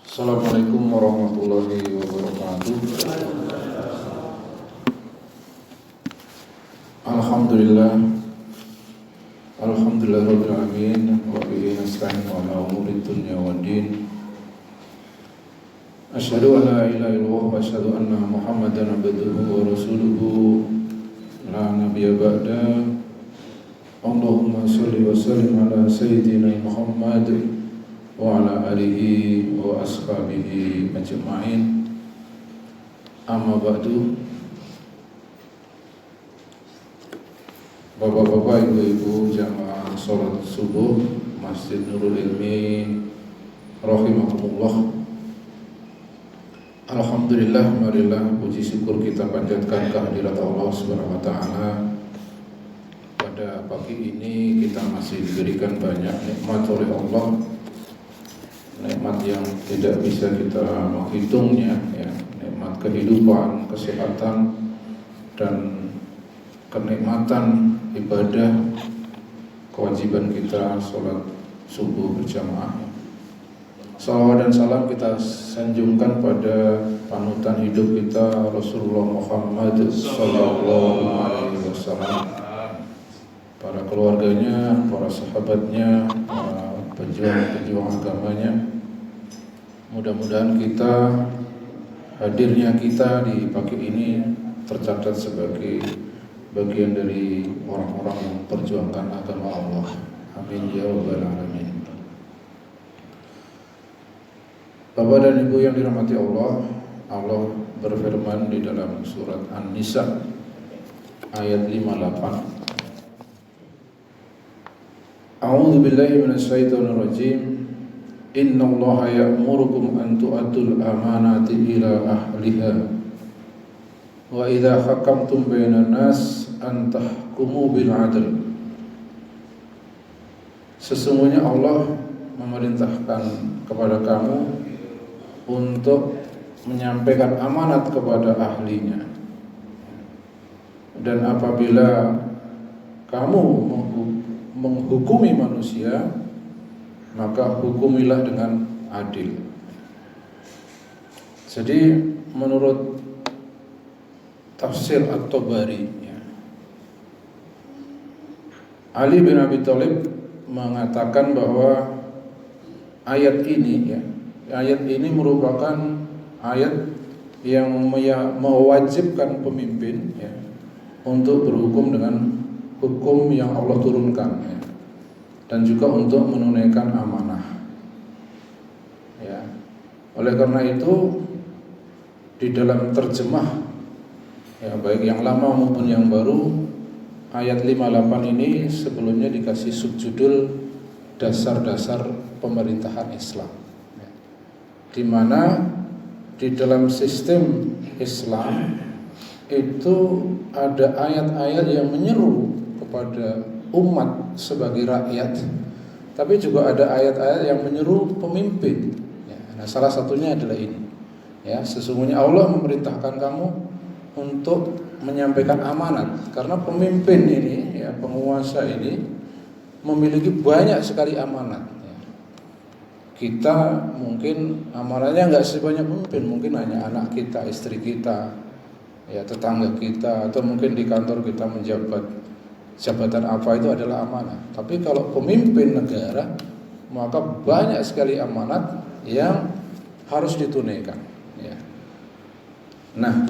Assalamualaikum warahmatullahi wabarakatuh. Alhamdulillahirabbil alamin wa bihi nasta'in ala umuri dunya waddin. Asyhadu an la ilaha illallah wa asyhadu anna Muhammadan abduhu wa rasuluhu la nabiyya ba'da. Allahumma shalli wa sallim ala sayyidina Muhammad wa ala alihi wa ashabihi ajma'in. Amma ba'du. Bapak-bapak, ibu-ibu jamaah salat subuh Masjid Nurul Ilmi rahimakumullah. Alhamdulillah, marilah puji syukur kita panjatkan kehadirat Allah Subhanahu wa taala. Pada pagi ini kita masih diberikan banyak nikmat oleh Allah. Nikmat yang tidak bisa kita menghitungnya, ya. Nikmat kehidupan, kesehatan, dan kenikmatan ibadah, kewajiban kita sholat subuh berjamaah. Salawat dan salam kita sanjungkan pada panutan hidup kita Rasulullah Muhammad sallallahu alaihi wasallam, para keluarganya, para sahabatnya, para pejuang-pejuang agamanya. Mudah-mudahan hadirnya kita di pagi ini tercatat sebagai bagian dari orang-orang yang memperjuangkan agama Allah. Amin ya rabbal alamin. Bapak dan Ibu yang dirahmati Allah, Allah berfirman di dalam surat An-Nisa ayat 58. A'udzu billahi minasyaitonir rajim. Innallaha ya'murukum an tu'addul amanati ila ahliha wa idza hakamtum bainan nas an tahkumu bil 'adl. Sesungguhnya Allah memerintahkan kepada kamu untuk menyampaikan amanat kepada ahlinya, dan apabila kamu menghukumi manusia, maka hukumilah dengan adil. Jadi menurut tafsir At-Tabari, ya, Ali bin Abi Thalib mengatakan bahwa ayat ini merupakan ayat yang mewajibkan pemimpin, ya, untuk berhukum dengan hukum yang Allah turunkan, ya, dan juga untuk menunaikan amanah, ya. Oleh karena itu di dalam terjemah, ya, baik yang lama maupun yang baru, ayat 58 ini sebelumnya dikasih subjudul dasar-dasar pemerintahan Islam, ya, di mana di dalam sistem Islam itu ada ayat-ayat yang menyeru kepada umat sebagai rakyat, tapi juga ada ayat-ayat yang menyeru pemimpin, ya. Nah, salah satunya adalah ini, ya, sesungguhnya Allah memerintahkan kamu untuk menyampaikan amanat, karena pemimpin ini, ya, penguasa ini memiliki banyak sekali amanat, ya. Kita mungkin amanatnya nggak sebanyak pemimpin, mungkin hanya anak kita, istri kita, ya, tetangga kita, atau mungkin di kantor kita menjabat jabatan apa, itu adalah amanah. Tapi kalau pemimpin negara, maka banyak sekali amanat yang harus ditunaikan, ya. Nah,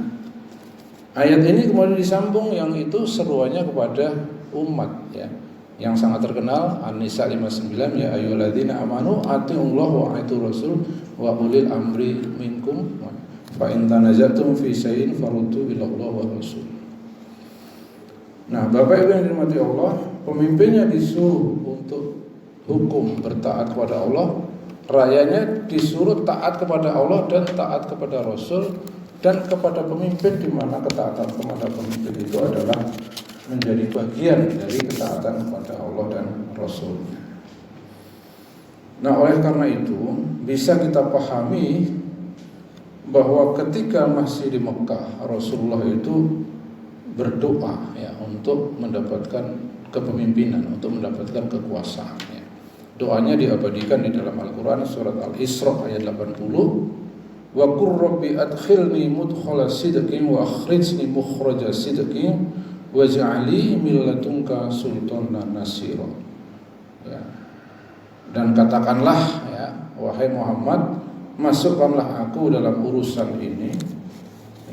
ayat ini kemudian disambung yang itu seruannya kepada umat, ya, yang sangat terkenal, An-Nisa 59, ya ayyuhalladzina amanu atiiullaha wa atiiur rasul wa ulil amri minkum fa in tanaza'tum fi syai'in faruddu ila Allah wa rasul. Nah, Bapak Ibu yang dirahmati Allah, pemimpinnya disuruh untuk hukum bertaat kepada Allah, rakyatnya disuruh taat kepada Allah dan taat kepada Rasul dan kepada pemimpin, di mana ketaatan kepada pemimpin itu adalah menjadi bagian dari ketaatan kepada Allah dan Rasul. Nah, oleh karena itu bisa kita pahami bahwa ketika masih di Mekah, Rasulullah itu berdoa, ya, untuk mendapatkan kepemimpinan, untuk mendapatkan kekuasaan, ya. Doanya diabadikan di dalam Al-Quran surat Al-Isra ayat 80. Wa qur rabbi adkhilni mudkhala sidqin wa akhrijni mukhraja sidqin waj'alni min ladunka sultanan nasira. Ya. Dan katakanlah, ya, wahai Muhammad, masukkanlah aku dalam urusan ini,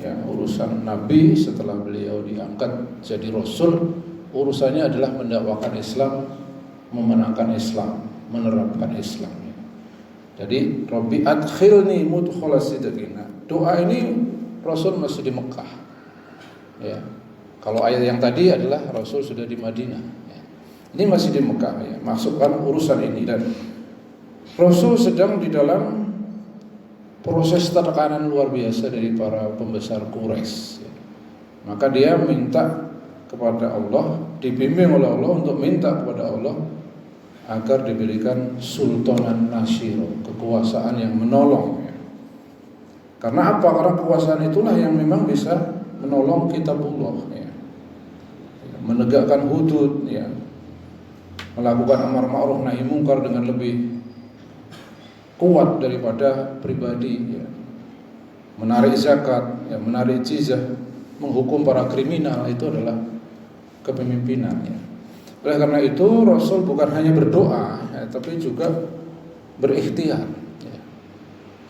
ya, urusan Nabi setelah beliau diangkat jadi Rasul. Urusannya adalah mendakwakan Islam, memenangkan Islam, menerapkan Islam. Jadi Rabbi adkhilni mudkhala sidqin. Doa ini Rasul masih di Mekah. Ya. Kalau ayat yang tadi adalah Rasul sudah di Madinah. Ya. Ini masih di Mekah, ya. Masukkan urusan ini, dan Rasul sedang di dalam proses tekanan luar biasa dari para pembesar Quraisy. Ya. Maka dia minta kepada Allah, dibimbing oleh Allah untuk minta kepada Allah agar diberikan sultanan nasiro, kekuasaan yang menolong, ya. Karena apa? Karena kekuasaan itulah yang memang bisa menolong kitabullah, ya. Menegakkan hudud, ya. Melakukan amar ma'ruf nahi mungkar dengan lebih kuat daripada pribadi, ya. Menarik zakat, ya, menarik jizyah, menghukum para kriminal, itu adalah kepemimpinan, ya. Oleh karena itu Rasul bukan hanya berdoa, ya, tapi juga berikhtiar, ya.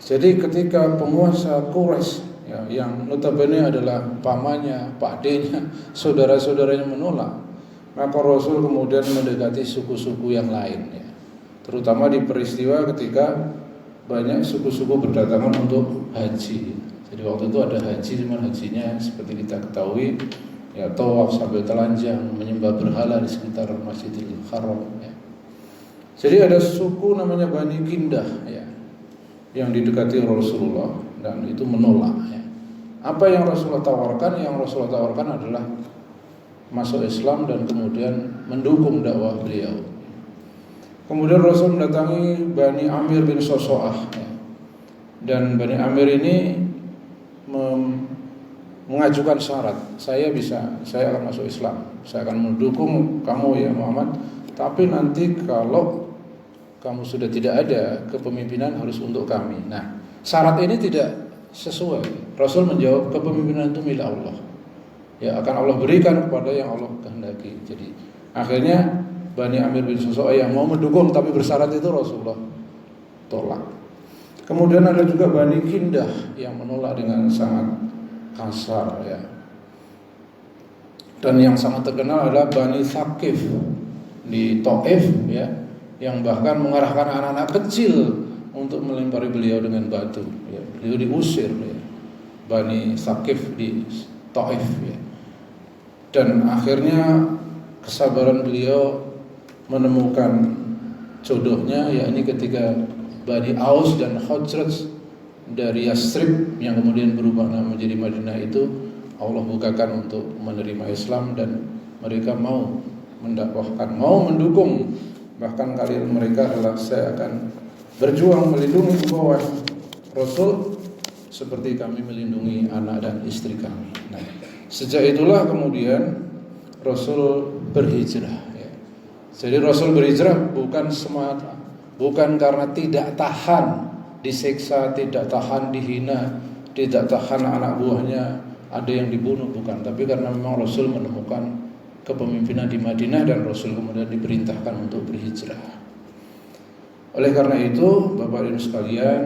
Jadi ketika penguasa Quraisy, ya, yang notabene adalah pamannya, pakdenya, saudara-saudaranya menolak, maka Rasul kemudian mendekati suku-suku yang lain, ya. Terutama di peristiwa ketika banyak suku-suku berdatangan untuk haji. Jadi waktu itu ada haji, cuman hajinya seperti kita ketahui, ya, tawaf sambil telanjang, menyembah berhala di sekitar Masjidil Haram, ya. Jadi ada suku namanya Bani Kindah, ya, yang didekati Rasulullah, dan itu menolak, ya. Apa yang Rasulullah tawarkan? Yang Rasulullah tawarkan adalah masuk Islam dan kemudian mendukung dakwah beliau. Kemudian Rasul mendatangi Bani Amir bin Soso'ah, ya. Dan Bani Amir ini mengajukan syarat, saya akan masuk Islam, saya akan mendukung kamu ya Muhammad, tapi nanti kalau kamu sudah tidak ada, kepemimpinan harus untuk kami. Nah, syarat ini tidak sesuai. Rasul menjawab, kepemimpinan itu milik Allah, ya, akan Allah berikan kepada yang Allah kehendaki. Jadi akhirnya Bani Amir bin Soso'ah yang mau mendukung tapi bersyarat itu Rasulullah tolak. Kemudian ada juga Bani Kindah yang menolak dengan sangat kasar, ya. Dan yang sangat terkenal adalah Bani Thaqif di Taif, ya, yang bahkan mengarahkan anak-anak kecil untuk melempari beliau dengan batu, ya. Beliau diusir, ya, Bani Thaqif di Taif, ya. Dan akhirnya kesabaran beliau menemukan jodohnya, yakni ketika Bani Aus dan Khazraj dari Yasrib yang kemudian berubah nama menjadi Madinah itu, Allah bukakan untuk menerima Islam dan mereka mau mendakwahkan, mau mendukung. Bahkan kalian mereka adalah, saya akan berjuang melindungi bawah Rasul seperti kami melindungi anak dan istri kami. Nah, sejak itulah kemudian Rasul berhijrah, ya. Jadi Rasul berhijrah bukan semata, bukan karena tidak tahan disiksa, tidak tahan dihina, tidak tahan anak buahnya ada yang dibunuh, bukan, tapi karena memang Rasul menemukan kepemimpinan di Madinah dan Rasul kemudian diperintahkan untuk berhijrah. Oleh karena itu, Bapak Ibu sekalian,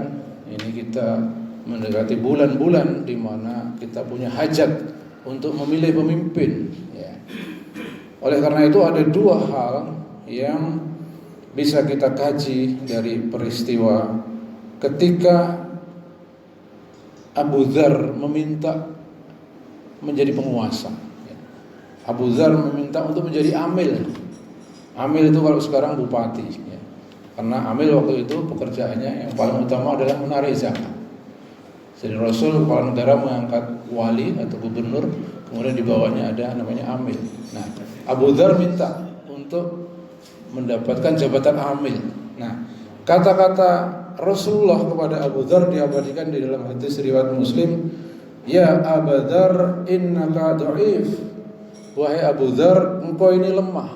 ini kita mendekati bulan-bulan di mana kita punya hajat untuk memilih pemimpin, ya. Oleh karena itu ada dua hal yang bisa kita kaji dari peristiwa ketika Abu Dzar meminta menjadi penguasa. Abu Dzar meminta untuk menjadi amil. Amil itu kalau sekarang bupati, ya. Karena amil waktu itu pekerjaannya yang paling utama adalah menarik zakat. Jadi Rasul kepala negara mengangkat wali atau gubernur, kemudian di bawahnya ada namanya amil. Nah, Abu Dzar minta untuk mendapatkan jabatan amil. Nah, kata-kata Rasulullah kepada Abu Dzar diabadikan di dalam hadis riwayat Muslim, ya Abu Dzar innaka dhaif. Wahai Abu Dzar, engkau ini lemah.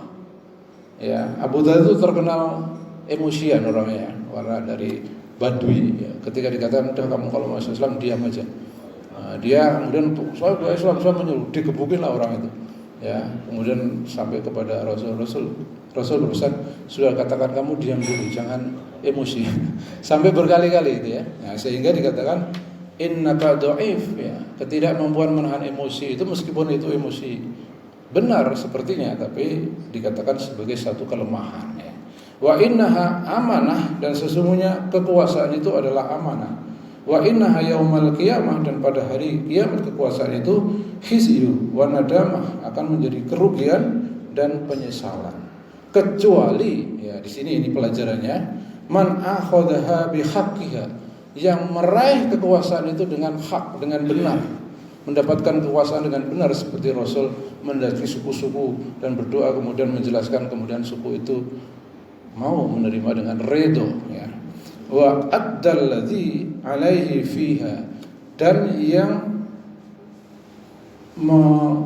Ya, Abu Dzar itu terkenal emosian orangnya, warna dari Badui ya. Ketika dikatakan udah kamu kalau masuk Islam diam aja. Dia kemudian saya menyuruh digebukin lah orang itu ya. Kemudian sampai kepada Rasul berpesan, sudah katakan kamu diam dulu, jangan emosi. Sampai berkali-kali itu ya. Nah, sehingga dikatakan innaka dhaif ya. Ketidakmampuan menahan emosi itu meskipun itu emosi benar sepertinya, tapi dikatakan sebagai satu kelemahan ya. Wa innaha amanah, dan sesungguhnya kekuasaan itu adalah amanah. Wa innaha yaumal qiyamah, dan pada hari kiamat kekuasaan itu khizyu wa nadamah, akan menjadi kerugian dan penyesalan. Kecuali ya, di sini ini pelajarannya, man akhadha bi haqqiha, yang meraih kekuasaan itu dengan hak, dengan benar, mendapatkan kekuasaan dengan benar, seperti Rasul mendaki suku-suku dan berdoa kemudian menjelaskan, kemudian suku itu mau menerima dengan redho ya. Wa addalladzi alaihi fiha, dan yang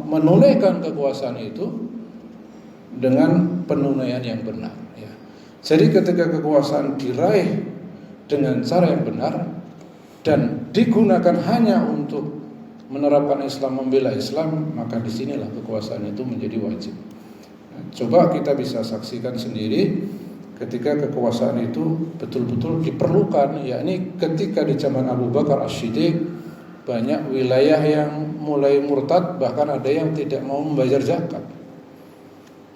menunaikan kekuasaan itu dengan penunaian yang benar ya. Jadi ketika kekuasaan diraih dengan cara yang benar dan digunakan hanya untuk menerapkan Islam, membela Islam, maka disinilah kekuasaan itu menjadi wajib. Nah, coba kita bisa saksikan sendiri ketika kekuasaan itu betul-betul diperlukan, yakni ketika di zaman Abu Bakar As-Siddiq banyak wilayah yang mulai murtad, bahkan ada yang tidak mau membayar zakat.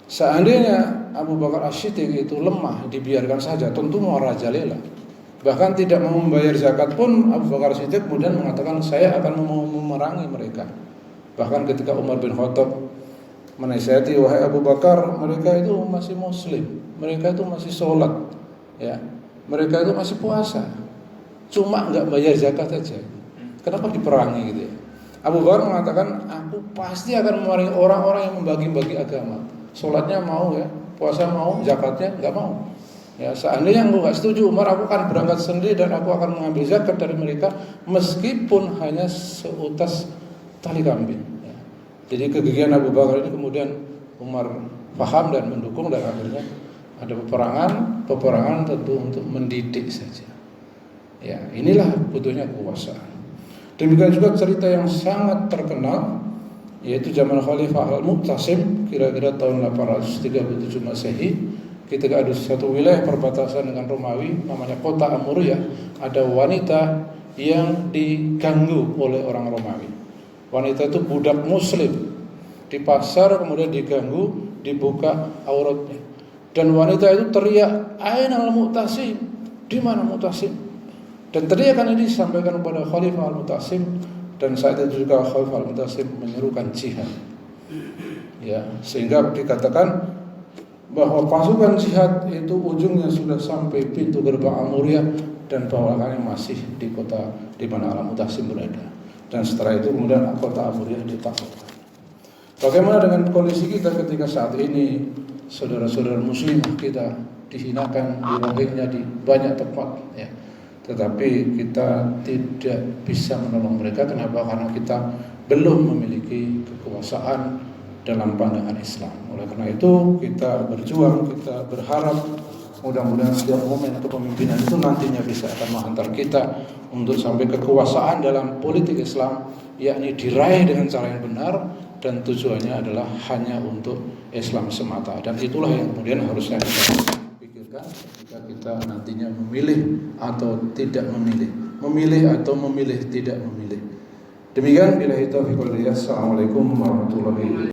Seandainya Abu Bakar As-Siddiq itu lemah, dibiarkan saja, tentu mau merajalela. Bahkan tidak mau membayar zakat pun Abu Bakar As-Siddiq kemudian mengatakan saya akan memerangi mereka. Bahkan ketika Umar bin Khattab menasihati, wahai Abu Bakar, mereka itu masih muslim, mereka itu masih sholat ya, mereka itu masih puasa, cuma nggak bayar zakat saja, kenapa diperangi gitu ya. Abu Bakar mengatakan, aku pasti akan memerangi orang-orang yang membagi-bagi agama, sholatnya mau ya, puasa mau, zakatnya nggak mau ya. Seandainya aku nggak setuju, Umar, aku akan berangkat sendiri dan aku akan mengambil zakat dari mereka, meskipun hanya seutas tali kambing. Jadi kegigihan Abu Bakar ini kemudian Umar paham dan mendukung, dan akhirnya ada peperangan tentu untuk mendidik saja. Ya, inilah butuhnya kekuasaan. Demikian juga cerita yang sangat terkenal, yaitu zaman Khalifah Al-Mu'tasim, kira-kira tahun 837 Masehi, ketika ada satu wilayah perbatasan dengan Romawi, namanya kota Amuriyah, ada wanita yang diganggu oleh orang Romawi. Wanita itu budak muslim, di pasar kemudian diganggu, dibuka auratnya, dan wanita itu teriak, Ainal Mu'tasim, di mana Mu'tasim? Dan teriakan ini disampaikan kepada Khalifah Al-Mu'tasim, dan saat itu juga Khalifah Al-Mu'tasim menyerukan jihad ya, sehingga dikatakan bahwa pasukan jihad itu ujungnya sudah sampai pintu gerbang Amuriyah, dan bahwakannya masih di kota di mana Al-Mu'tasim berada. Dan setelah itu kemudian kota Amuriyah ditaklukkan. Bagaimana dengan kondisi kita ketika saat ini saudara-saudara muslimah kita dihinakan, direngeknya di banyak tempat ya. Tetapi kita tidak bisa menolong mereka. Kenapa? Karena kita belum memiliki kekuasaan dalam pandangan Islam. Oleh karena itu kita berjuang, kita berharap mudah-mudahan setiap momen kepemimpinan itu nantinya bisa akan menghantar kita untuk sampai kekuasaan dalam politik Islam, yakni diraih dengan cara yang benar dan tujuannya adalah hanya untuk Islam semata. Dan itulah yang kemudian harusnya kita pikirkan ketika kita nantinya memilih atau tidak memilih atau memilih tidak memilih. Demikian, billahi taufiq wal hidayah. Assalamualaikum warahmatullahi wabarakatuh.